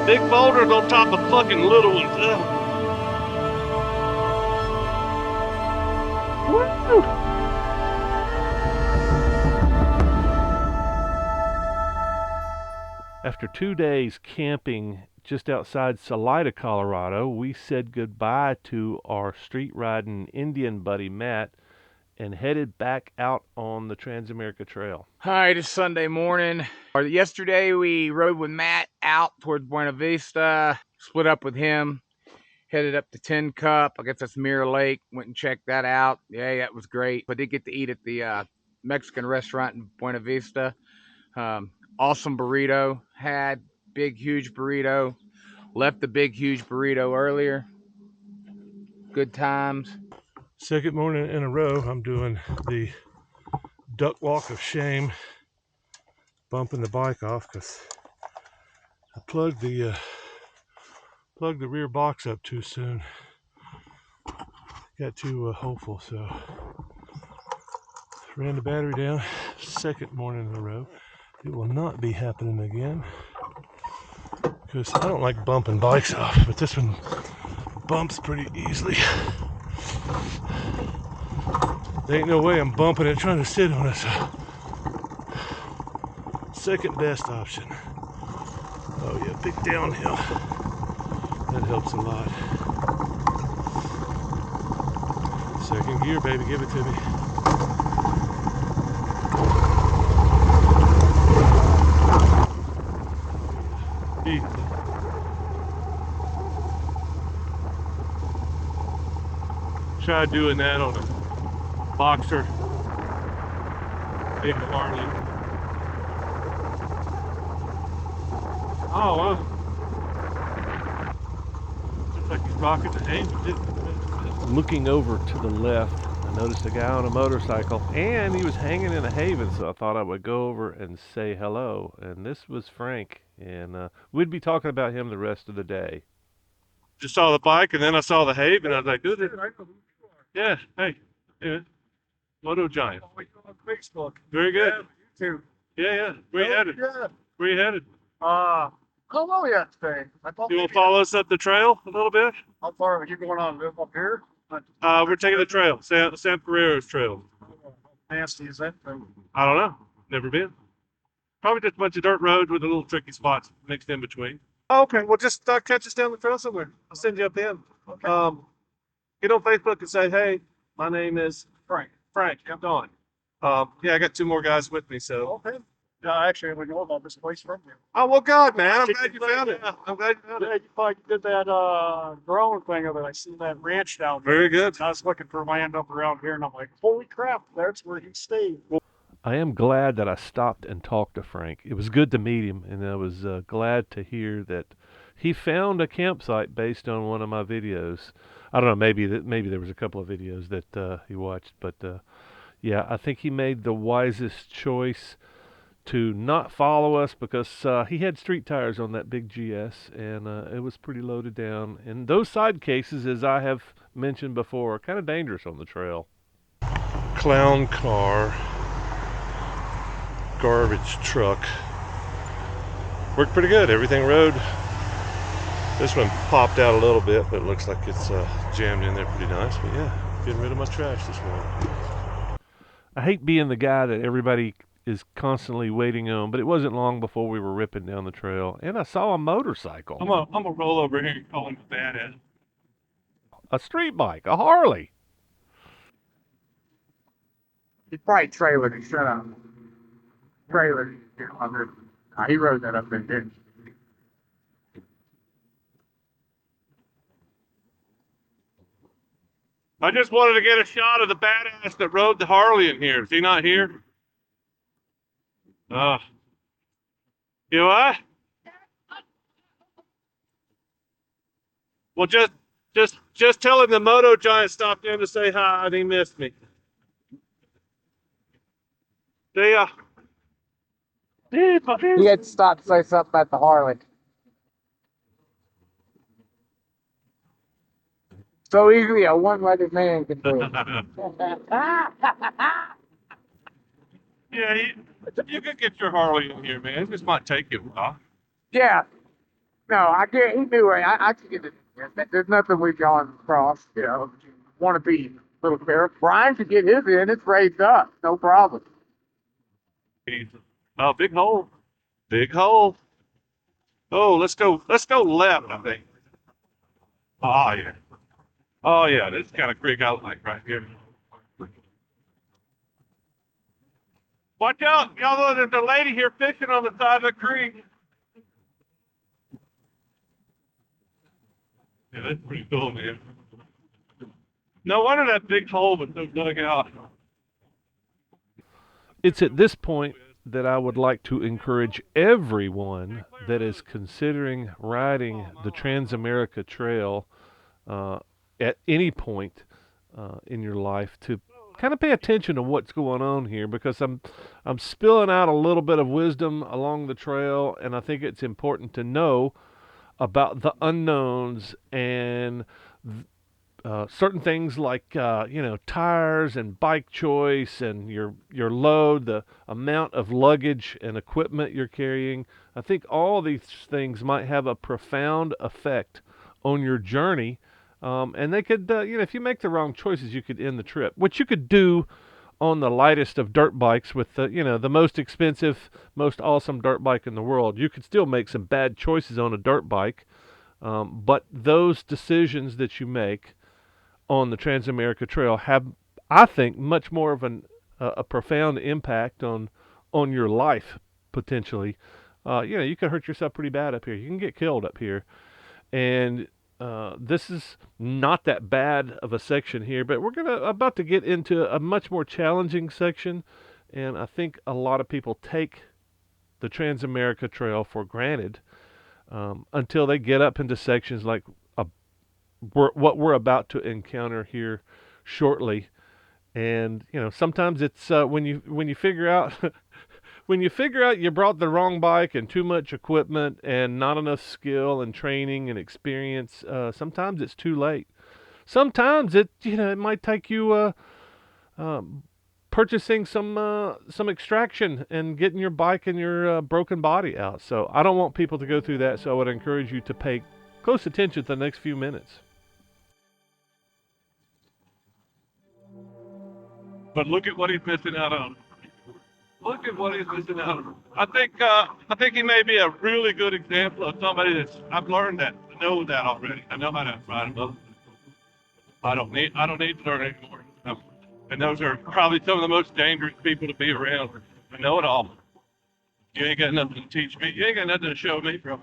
Big boulders on top of fucking little ones. Ugh. Woo! After 2 days camping just outside Salida, Colorado, we said goodbye to our street riding Indian buddy Matt and headed back out on the Transamerica Trail. Hi, it's Sunday morning. Yesterday we rode with Matt out towards Buena Vista, split up with him, headed up to Tin Cup. I guess that's Mirror Lake. Went and checked that out. Yeah, that was great. I did get to eat at the Mexican restaurant in Buena Vista. Awesome burrito. Had big, huge burrito. Left the big, huge burrito earlier. Good times. Second morning in a row, I'm doing the duck walk of shame, bumping the bike off because I plugged the rear box up too soon. Got too hopeful, so ran the battery down. Second morning in a row. It will not be happening again because I don't like bumping bikes off, but this one bumps pretty easily. There ain't no way I'm bumping it trying to sit on it. So second best option. Oh yeah, big downhill. That helps a lot. Second gear, baby, give it to me. Easy. Try doing that on a Boxer, big Harley. Oh, wow. Looks like he's rocking the Haven. Looking over to the left, I noticed a guy on a motorcycle, and he was hanging in a Haven, so I thought I would go over and say hello. And this was Frank, and we'd be talking about him the rest of the day. Just saw the bike, and then I saw the Haven, and I was like, "Good." Yeah, hey, yeah. Moto Giant. On Facebook. Very good. Yeah, YouTube. Yeah. Where you headed? Yeah. Where you headed? I don't know yet today. I thought You want maybe to follow us up the trail a little bit? How far are you going on? Live up here? We're taking the trail, Sam Carrero's trail. How nasty is that thing? I don't know. Never been. Probably just a bunch of dirt roads with a little tricky spots mixed in between. Oh, okay. Well, just catch us down the trail somewhere. I'll send you up in. Okay. Get on Facebook and say, "Hey, my name is Frank. I'm Don." Yeah, I got two more guys with me, so. Okay. Yeah, actually, we know about this place from you. Oh, well, God, man. I'm glad you found it. I'm glad you found Yeah, it. you probably did that drone thing of it. I seen that ranch down there. Very good. I was looking for land up around here, and I'm like, holy crap, that's where he stayed. I am glad that I stopped and talked to Frank. It was good to meet him, and I was glad to hear that he found a campsite based on one of my videos. I don't know, maybe there was a couple of videos that he watched, but yeah, I think he made the wisest choice to not follow us because he had street tires on that big GS, and it was pretty loaded down. And those side cases, as I have mentioned before, are kind of dangerous on the trail. Clown car. Garbage truck. Worked pretty good. Everything rode. This one popped out a little bit, but it looks like it's jammed in there pretty nice. But yeah, getting rid of my trash this morning. I hate being the guy that everybody is constantly waiting on, but it wasn't long before we were ripping down the trail, and I saw a motorcycle. I'm gonna roll over here and call him a badass. A street bike, a Harley. He probably trailered and shut up. Trailered. He rode that up there, didn't he? I just wanted to get a shot of the badass that rode the Harley in here. Is he not here? You what? Well, just tell him the Moto Giant stopped in to say hi and he missed me. See ya. He had to stop to say something about the Harley. So easily a one-legged man can do it. Yeah, you could get your Harley in here, man. It just might take you a while. Yeah. No, I get. He knew it. I can get it. There's nothing we've gone across. You know, you want to be a little careful. Brian could get his in. It's raised up. No problem. Oh, big hole. Big hole. Oh, let's go. Let's go left, I think. Oh, yeah. Oh, yeah. This kind of creek I like right here. Watch out. Y'all know there's a lady here fishing on the side of the creek. Yeah, that's pretty cool, man. No wonder that big hole was so dug out. It's at this point that I would like to encourage everyone that is considering riding the Transamerica Trail at any point in your life to kind of pay attention to what's going on here, because I'm spilling out a little bit of wisdom along the trail, and I think it's important to know about the unknowns and certain things like tires and bike choice and your load, the amount of luggage and equipment you're carrying. I think all these things might have a profound effect on your journey, and they could, if you make the wrong choices, you could end the trip. Which you could do on the lightest of dirt bikes with the most expensive, most awesome dirt bike in the world. You could still make some bad choices on a dirt bike, but those decisions that you make on the Transamerica Trail have, I think, much more of a profound impact on your life potentially. You can hurt yourself pretty bad up here. You can get killed up here, and this is not that bad of a section here. But we're about to get into a much more challenging section, and I think a lot of people take the Transamerica Trail for granted until they get up into sections like what we're about to encounter here shortly. And sometimes it's when you figure out when you figure out you brought the wrong bike and too much equipment and not enough skill and training and experience. Sometimes it's too late. Sometimes it might take you purchasing some extraction and getting your bike and your broken body out. So I don't want people to go through that. So I would encourage you to pay close attention to the next few minutes. But look at what he's missing out on. Look at what he's missing out on. I think he may be a really good example of somebody that's. I've learned that. I know that already. I know how to ride a boat. I don't need to learn anymore. And those are probably some of the most dangerous people to be around. I know it all. You ain't got nothing to teach me. You ain't got nothing to show me, bro.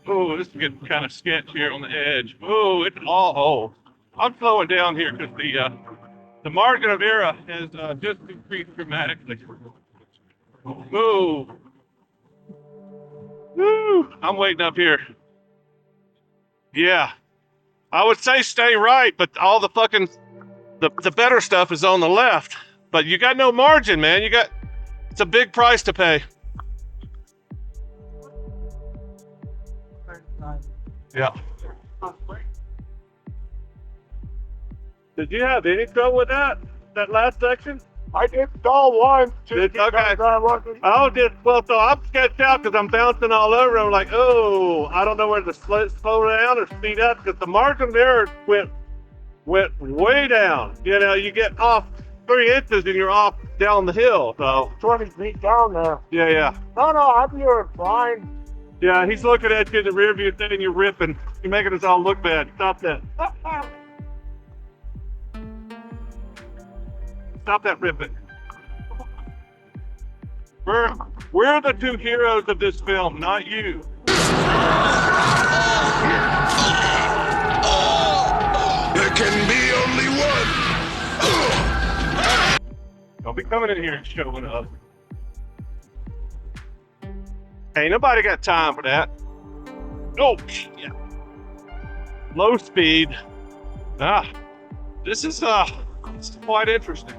Oh, this is getting kind of sketchy here on the edge. Oh, it's all holes. I'm slowing down here because the margin of error has just increased dramatically. Whoa. Woo. I'm waiting up here. Yeah. I would say stay right, but all the fucking the better stuff is on the left. But you got no margin, man. It's a big price to pay. Yeah. Did you have any trouble with that last section? I did stall once. Okay. I did. Well, so I'm sketched out because I'm bouncing all over. I'm like, oh, I don't know where to slow down or speed up because the margin there went way down. You get off 3 inches and you're off down the hill. So 20 feet down there. yeah. No, I'm doing fine. Yeah, he's looking at you in the rear view saying you're ripping. You're making us all look bad. Stop that. Stop that ripping. We're the two heroes of this film, not you. There can be only one. Don't be coming in here and showing up. Ain't nobody got time for that. Oh, yeah. Low speed. This is quite interesting.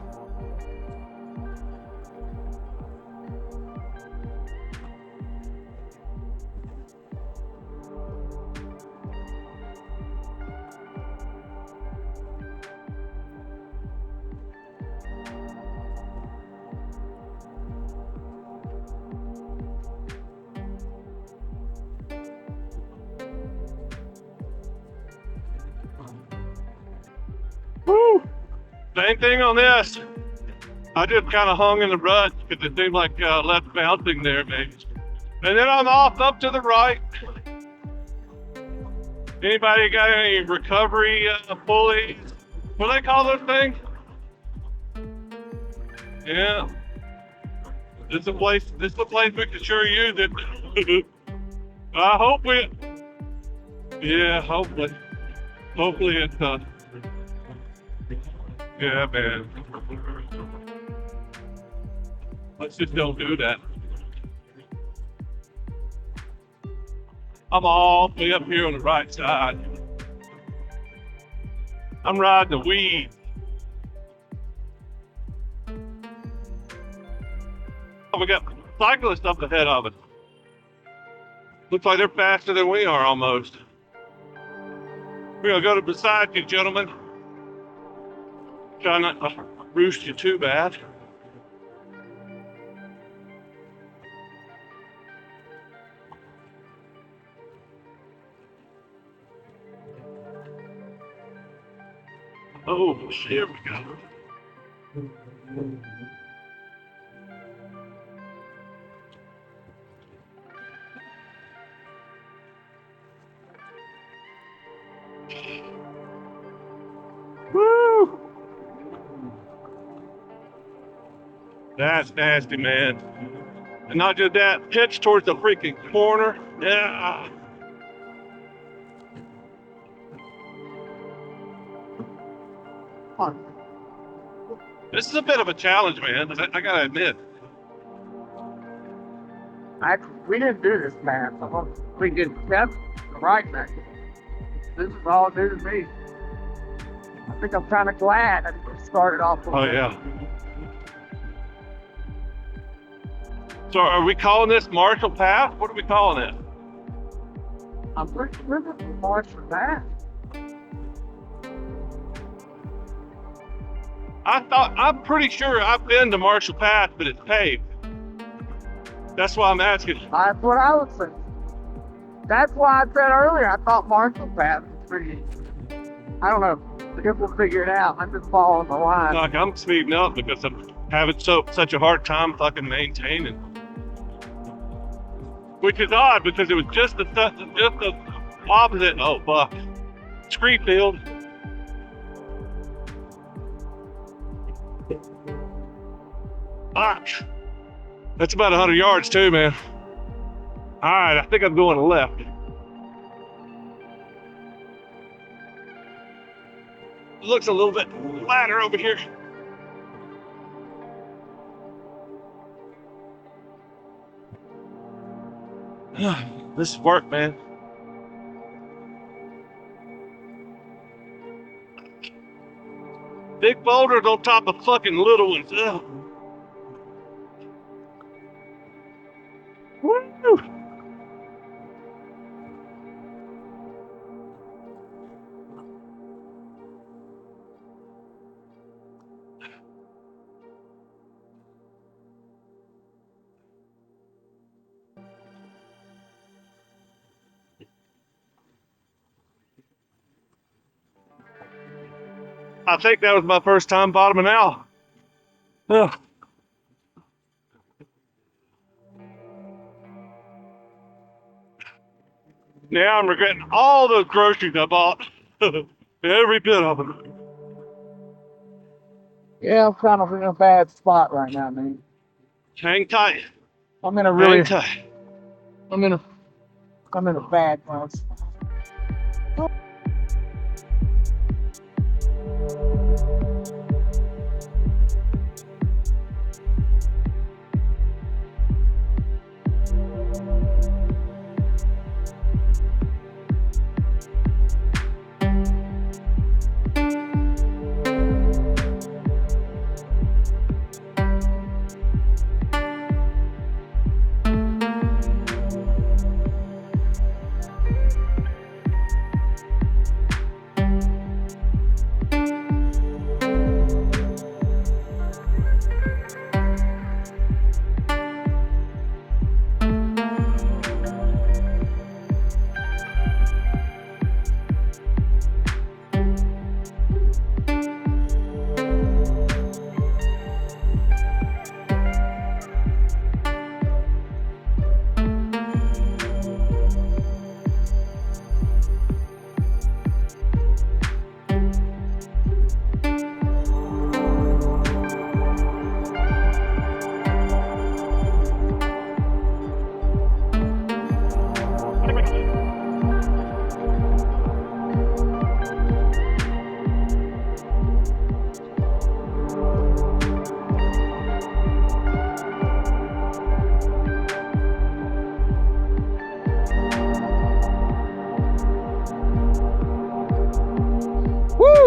Same thing on this. I just kind of hung in the rut because it seemed like less bouncing there, maybe. And then I'm off up to the right. Anybody got any recovery pulleys? What do they call those things? Yeah. This is a place we can sure use it. I hope hopefully. Hopefully it's yeah, man. Let's just don't do that. I'm all the way up here on the right side. I'm riding the weed. Oh, we got cyclists up ahead of us. Looks like they're faster than we are almost. We're gonna go to beside you, gentlemen. Try not to roost you too bad. Oh, here we go. Woo! That's nasty, man. And not just that, pitch towards the freaking corner. Yeah. This is a bit of a challenge, man. I gotta admit. We didn't do this, man. We did that's the right thing. This is all new to me. I think I'm kind of glad I started off with Oh, yeah. So are we calling this Marshall Path? What are we calling it? I'm pretty sure this is Marshall Path. I'm pretty sure I've been to Marshall Path, but it's paved. That's why I'm asking. That's what I was saying. That's why I said earlier I thought Marshall Path was pretty. I don't know. I guess we'll figure it out. I'm just following the line. Like, I'm speeding up because I'm having such a hard time fucking maintaining. Which is odd because it was just the opposite. Oh fuck, Screefield. Fuck. That's about 100 yards too, man. All right, I think I'm going left. It looks a little bit flatter over here. This is work, man. Big boulders on top of fucking little ones. Ugh. Woo! I think that was my first time bottoming out. Ugh. Now I'm regretting all those groceries I bought. Every bit of them. Yeah, I'm kind of in a bad spot right now, man. Hang tight. I'm in a Hang tight. I'm in a bad place.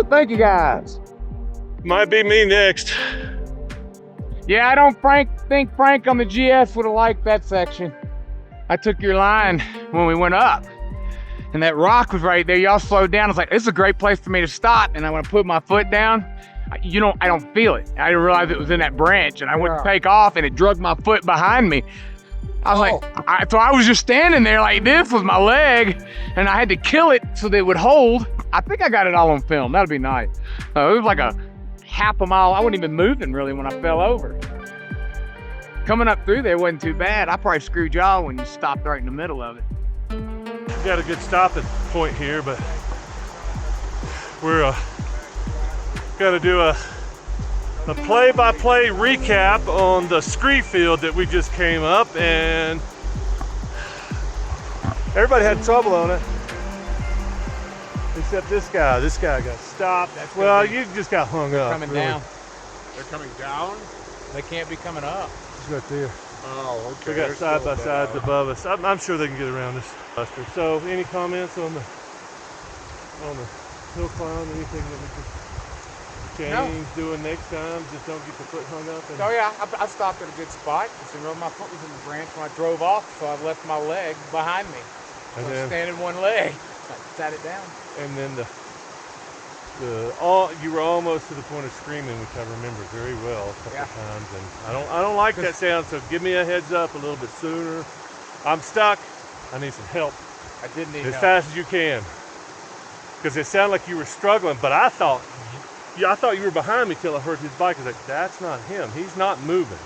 thank you guys. Might be me next. Yeah, I don't think Frank on the GS would have liked that section. I took your line when we went up, and that rock was right there. Y'all slowed down. I was like, this is a great place for me to stop. And I want to put my foot down. I don't feel it. I didn't realize it was in that branch, and I went to take off, and it dragged my foot behind me. I was like, so I was just standing there like this with my leg, and I had to kill it so that it would hold. I think I got it all on film. That'd be nice. It was like a half a mile. I wasn't even moving really when I fell over. Coming up through there wasn't too bad. I probably screwed y'all when you stopped right in the middle of it. Got a good stopping point here, but we're gonna do a play-by-play recap on the scree field that we just came up, and everybody had trouble on it except this guy. This guy got stopped. Well, you just got hung up. Coming really. down. They're coming down? They can't be coming up. It's right there. Oh, okay. We got They're side by still sides down. above us. I'm sure they can get around this cluster. So, any comments on the hill climb? Anything that we could change doing next time? Just don't get the foot hung up. Oh yeah, I stopped at a good spot. My foot was in the branch when I drove off, so I left my leg behind me. And So then- I'm standing one leg. I sat it down. And then you were almost to the point of screaming, which I remember very well a couple times. And I don't like that sound. So give me a heads up a little bit sooner. I'm stuck. I need some help. I did need As help. fast as you can. Because it sounded like you were struggling, but I thought you were behind me till I heard his bike. I was like, that's not him. He's not moving.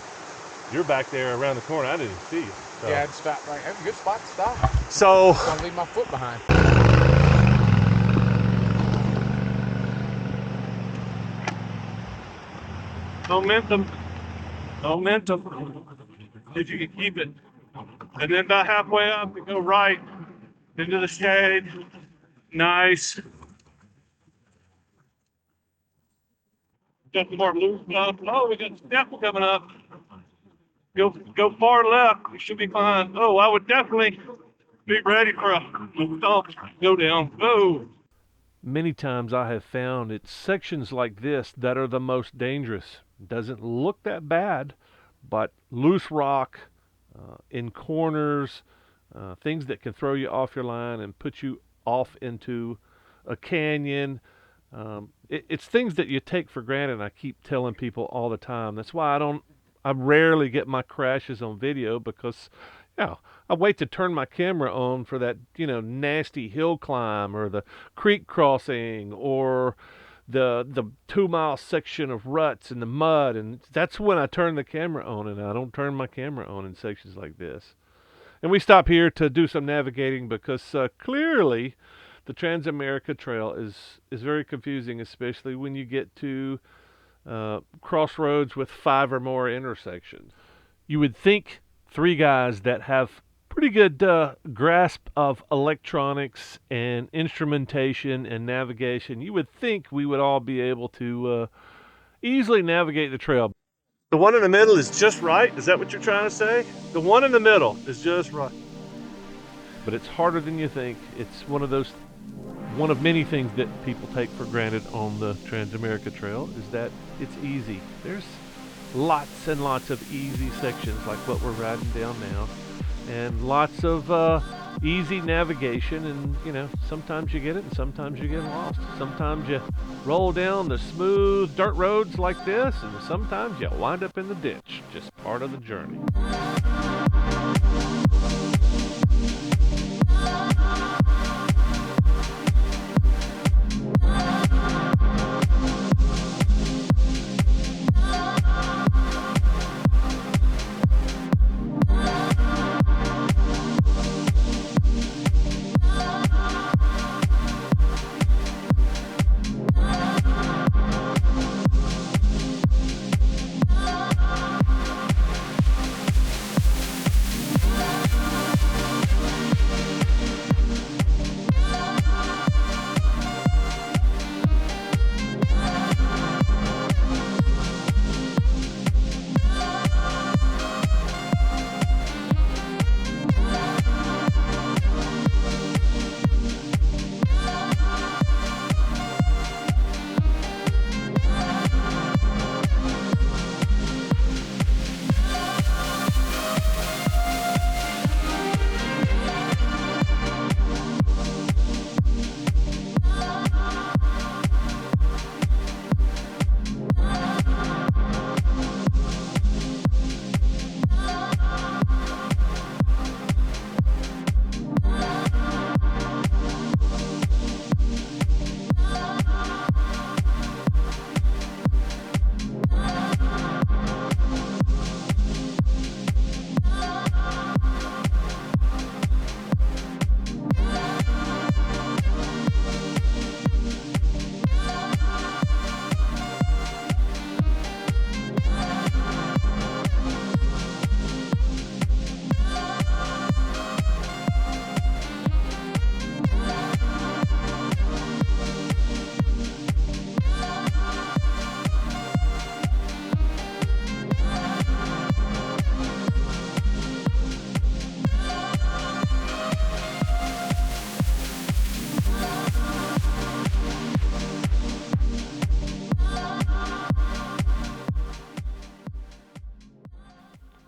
You're back there around the corner. I didn't see you. So. Yeah, I'd stop. Right, that's a good spot to stop. So Don't leave my foot behind. momentum. If you can keep it. And then about halfway up, you go right into the shade. Nice. Got some more loose stuff. Oh, we got steps coming up. Go far left. We should be fine. Oh, I would definitely be ready for a stomp. Go down. Oh. Many times I have found it's sections like this that are the most dangerous. Doesn't look that bad, but loose rock in corners, things that can throw you off your line and put you off into a canyon. It's things that you take for granted, and I keep telling people all the time. That's why I rarely get my crashes on video, because I wait to turn my camera on for that, nasty hill climb or the creek crossing or the 2-mile section of ruts in the mud, and that's when I turn the camera on, and I don't turn my camera on in sections like this. And we stop here to do some navigating because clearly the Transamerica Trail is very confusing, especially when you get to crossroads with 5 or more intersections. You would think 3 guys that have pretty good grasp of electronics and instrumentation and navigation, you would think we would all be able to easily navigate the trail. The one in the middle is just right? Is that what you're trying to say? The one in the middle is just right. But it's harder than you think. It's one of many things that people take for granted on the Transamerica Trail is that it's easy. There's lots and lots of easy sections like what we're riding down now, and lots of easy navigation, and sometimes you get it and sometimes you get lost. Sometimes you roll down the smooth dirt roads like this, and sometimes you wind up in the ditch. Just part of the journey.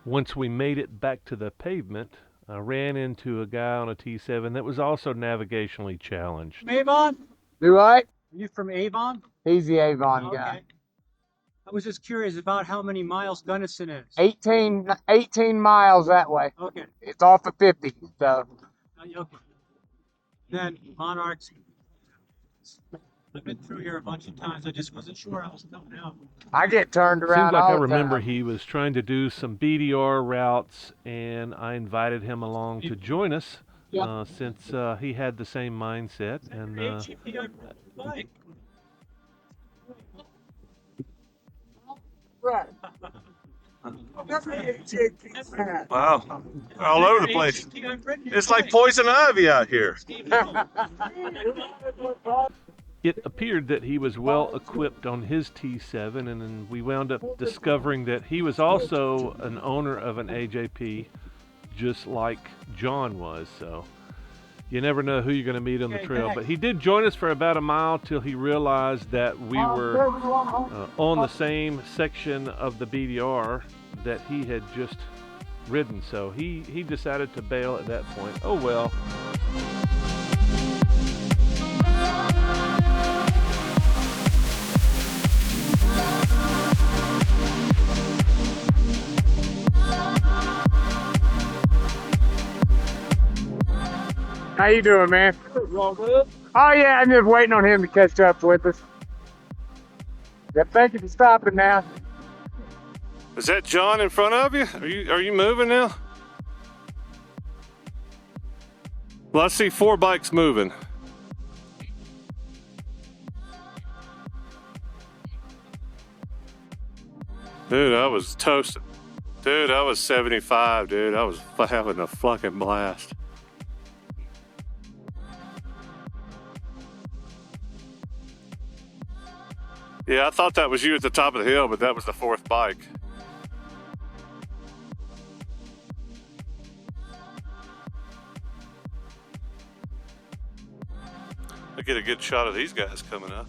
Once we made it back to the pavement, I ran into a guy on a T7 that was also navigationally challenged. Avon? Do I? Are you from Avon? He's the Avon guy. Okay. I was just curious about how many miles Gunnison is. 18 miles that way. Okay. It's off of 50, so. Okay. Then Monarchs. I've been through here a bunch of times. I just wasn't sure I was coming out. I get turned around Seems like all I the remember time. he was trying to do some BDR routes, and I invited him along to join us since he had the same mindset. And bike. Right. Wow, all over the place. It's like poison ivy out here. it appeared that he was well equipped on his T7, and then we wound up discovering that he was also an owner of an AJP, just like John was. So you never know who you're going to meet on the trail. But he did join us for about a mile till he realized that we were on the same section of the BDR that he had just ridden. So he decided to bail at that point. Oh well. How you doing, man? All good? Oh yeah, I'm just waiting on him to catch up with us. Yeah, thank you for stopping now. Is that John in front of you? Are you moving now? Well, I see 4 bikes moving. Dude, I was toasting. Dude, I was 75, dude. I was having a fucking blast. Yeah, I thought that was you at the top of the hill, but that was the 4th bike. I get a good shot of these guys coming up.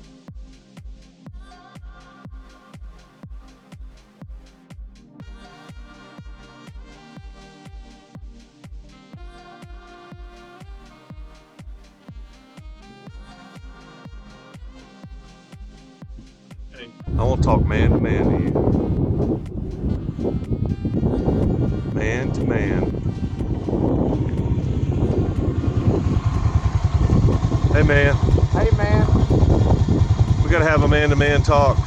I want to talk man to man to you. Man to man. Hey man, Hey man. we gotta have a man to man talk.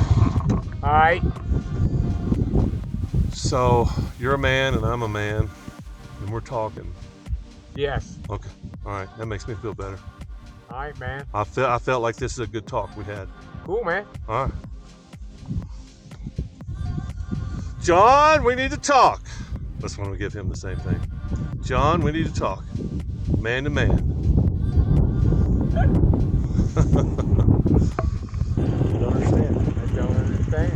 All right. So you're a man and I'm a man, and we're talking. Yes. Okay, all right, that makes me feel better. All right, man. I felt like this is a good talk we had. Cool, man. All right. John, we need to talk. Let's want to give him the same thing. John, we need to talk. Man to man. I don't understand.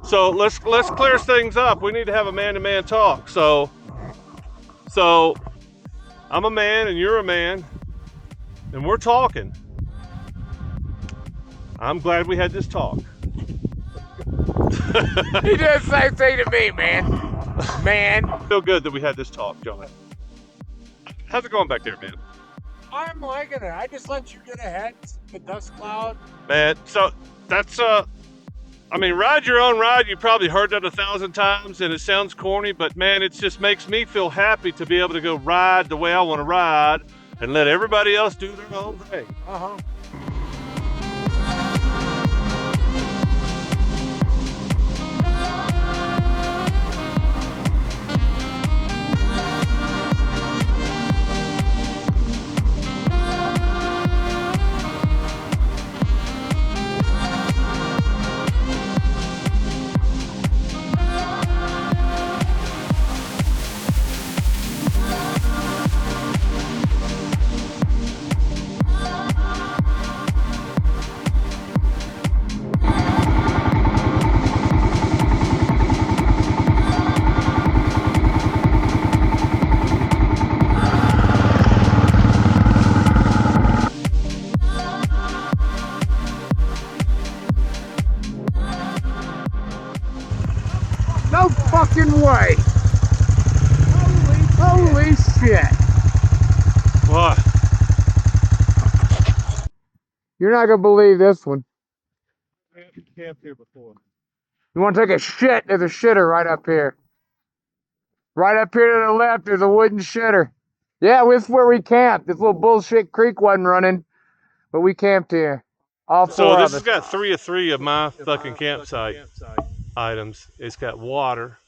So let's clear things up. We need to have a man to man talk. So I'm a man and you're a man and we're talking. I'm glad we had this talk. He does the same thing to me, man. Man. Feel good that we had this talk, John. How's it going back there, man? I'm liking it. I just let you get ahead. The dust cloud. Man, so that's I mean, ride your own ride. You probably heard that 1,000 times and it sounds corny, but man, it just makes me feel happy to be able to go ride the way I want to ride and let everybody else do their own thing. Uh-huh. No fucking way. Holy shit. What? You're not gonna believe this one. I haven't camped here before. You wanna take a shit? There's a shitter right up here. Right up here to the left, there's a wooden shitter. Yeah, this is where we camped. This little bullshit creek wasn't running, but we camped here. All So four this of has us. got 3 of 3 of my fucking campsite items. It's got water,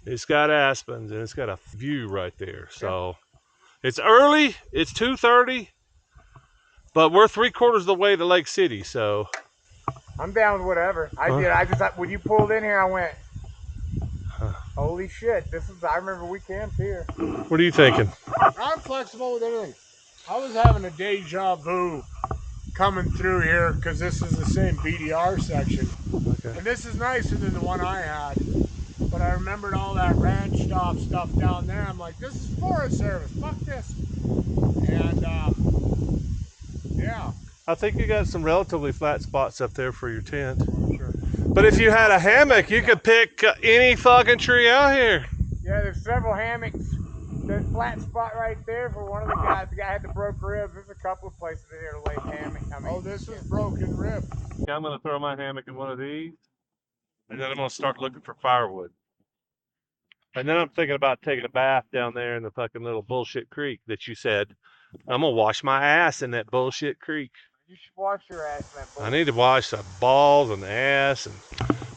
it's got aspens, and it's got a view right there. So it's early. It's 2:30, but we're 3/4 of the way to Lake City. So I'm down with whatever. I just when you pulled in here, I went, holy shit, I remember we camped here. what are you thinking? I'm flexible with anything. I was having a deja vu coming through here because this is the same BDR section. Okay. And this is nicer than the one I had. But I remembered all that ranch stop stuff down there. I'm like, this is Forest Service. Fuck this. And yeah. I think you got some relatively flat spots up there for your tent. Sure. But if you had a hammock, you could pick any fucking tree out here. Yeah, there's several hammocks. There's a flat spot right there for one of the guys. The guy had the broke ribs. There's a couple of places in here to lay hammock. Oh, this is broken rib. Okay, I'm gonna throw my hammock in one of these, and then I'm gonna start looking for firewood. And then I'm thinking about taking a bath down there in the fucking little bullshit creek that you said. I'm gonna wash my ass in that bullshit creek. You should wash your ass in that I need to wash the balls and the ass and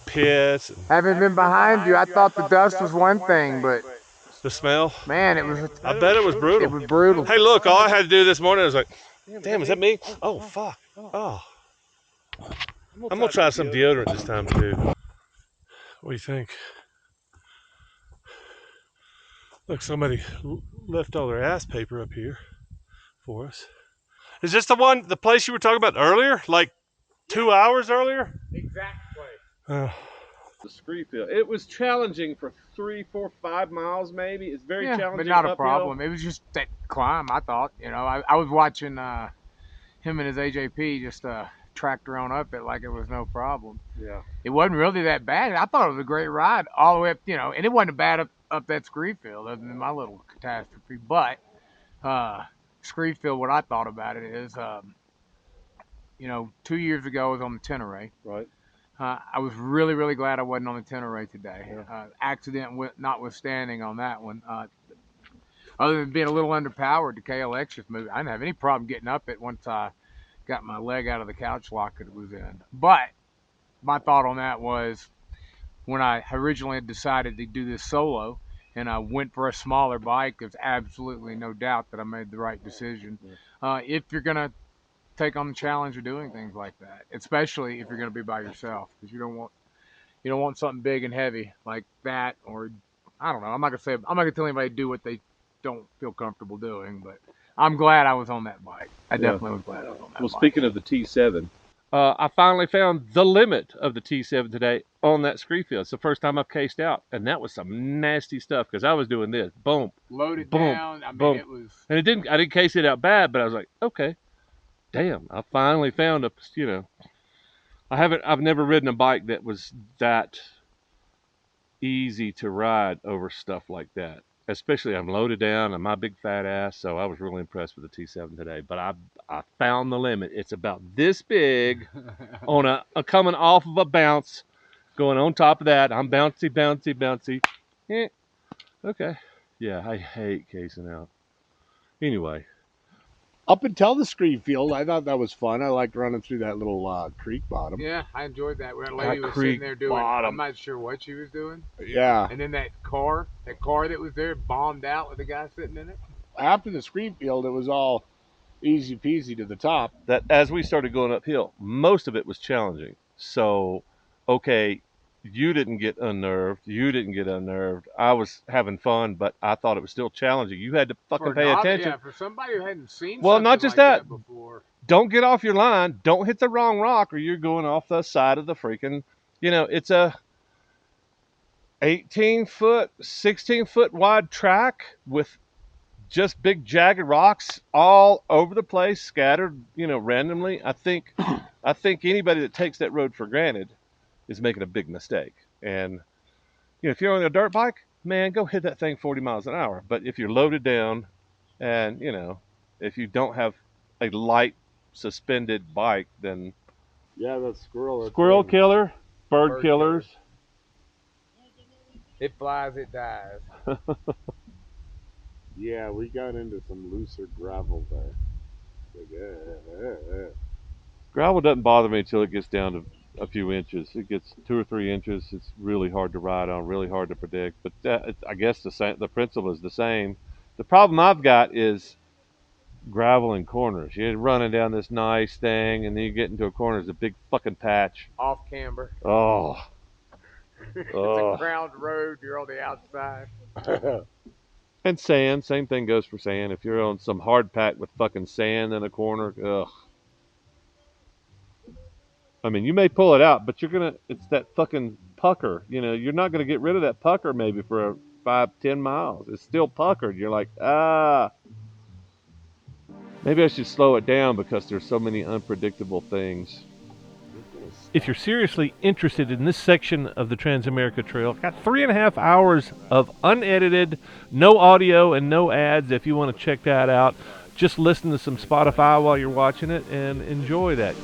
piss and Having been behind you, I thought the dust was one thing, but the smell. man, it was I bet it was brutal. it was brutal. Hey, look, all I had to do this morning was like, damn, is that me? Oh, fuck. Oh. I'm gonna try some deodorant this time too. What do you think? Look, somebody left all their ass paper up here for us. Is this the place you were talking about earlier? Like 2 hours earlier? Exactly. The Screefield. It was challenging for 3, 4, 5 miles maybe. It's very challenging. But not a uphill. problem. It was just that climb, I thought. I was watching him and his AJP just tractor on up it like it was no problem. Yeah. It wasn't really that bad. I thought it was a great ride all the way up, and it wasn't bad up that Screefield other than my little catastrophe. But Screefield, what I thought about it is, 2 years ago I was on the Tenere. Right. I was really, really glad I wasn't on the Tenere today. Yeah. Accident notwithstanding on that one. Other than being a little underpowered, the KLX just moved. I didn't have any problem getting up it once I got my leg out of the couch lock that it was in. But my thought on that was when I originally had decided to do this solo and I went for a smaller bike, there's absolutely no doubt that I made the right decision. If you're going to take on the challenge of doing things like that, especially if you're going to be by yourself, because you don't want something big and heavy like that, or I don't know. I'm not gonna tell anybody to do what they don't feel comfortable doing, but I'm glad I was on that bike. I definitely was glad I was on that bike. Well, speaking of the T7, I finally found the limit of the T7 today on that Screefield. It's the first time I've cased out, and that was some nasty stuff because I was doing this, boom, Loaded boom, down. I mean, boom. it was. And I didn't case it out bad, but I was like, okay, damn, I finally found I've never ridden a bike that was that easy to ride over stuff like that. Especially I'm loaded down and my big fat ass, so I was really impressed with the T7 today. But I found the limit. It's about this big on a coming off of a bounce, going on top of that. I'm bouncy, bouncy, bouncy. Okay. Yeah, I hate casing out. Anyway. Up until the Screefield, I thought that was fun. I liked running through that little creek bottom. Yeah, I enjoyed that. Where that lady was creek sitting there doing. bottom. I'm not sure what she was doing. Yeah. And then that car that was there bombed out with the guy sitting in it. After the Screefield, it was all easy peasy to the top. That as we started going uphill, most of it was challenging. So, okay, you didn't get unnerved. I was having fun, but I thought it was still challenging. You had to fucking pay attention. Yeah, for somebody who hadn't seen Well, something not just like that. before. Don't get off your line. Don't hit the wrong rock, or you're going off the side of the freaking. It's a 18-foot, 16-foot wide track with just big jagged rocks all over the place, scattered, randomly. I think anybody that takes that road for granted is making a big mistake. And You know, if you're on a dirt bike, man, go hit that thing 40 miles an hour. But if you're loaded down, and you know, if you don't have a light suspended bike, then Yeah, that squirrel. That's Squirrel right. killer, bird Bird killer. killers. It flies, it dies. Yeah, we got into some looser gravel there. Like, Gravel doesn't bother me until it gets down to a few inches. It gets 2 or 3 inches. It's really hard to ride on, really hard to predict. But I guess the principle is the same. The problem I've got is gravel in corners. You're running down this nice thing, and then you get into a corner. There's a big fucking patch. Off camber. Oh, It's a oh. ground road. You're on the outside. And sand. Same thing goes for sand. If you're on some hard pack with fucking sand in a corner, ugh. I mean, you may pull it out, but it's that fucking pucker. You know, you're not gonna get rid of that pucker maybe for 5, 10 miles. It's still puckered. You're like, ah, maybe I should slow it down because there's so many unpredictable things. If you're seriously interested in this section of the Transamerica Trail, I've got 3.5 hours of unedited, no audio and no ads. If you want to check that out, just listen to some Spotify while you're watching it and enjoy that.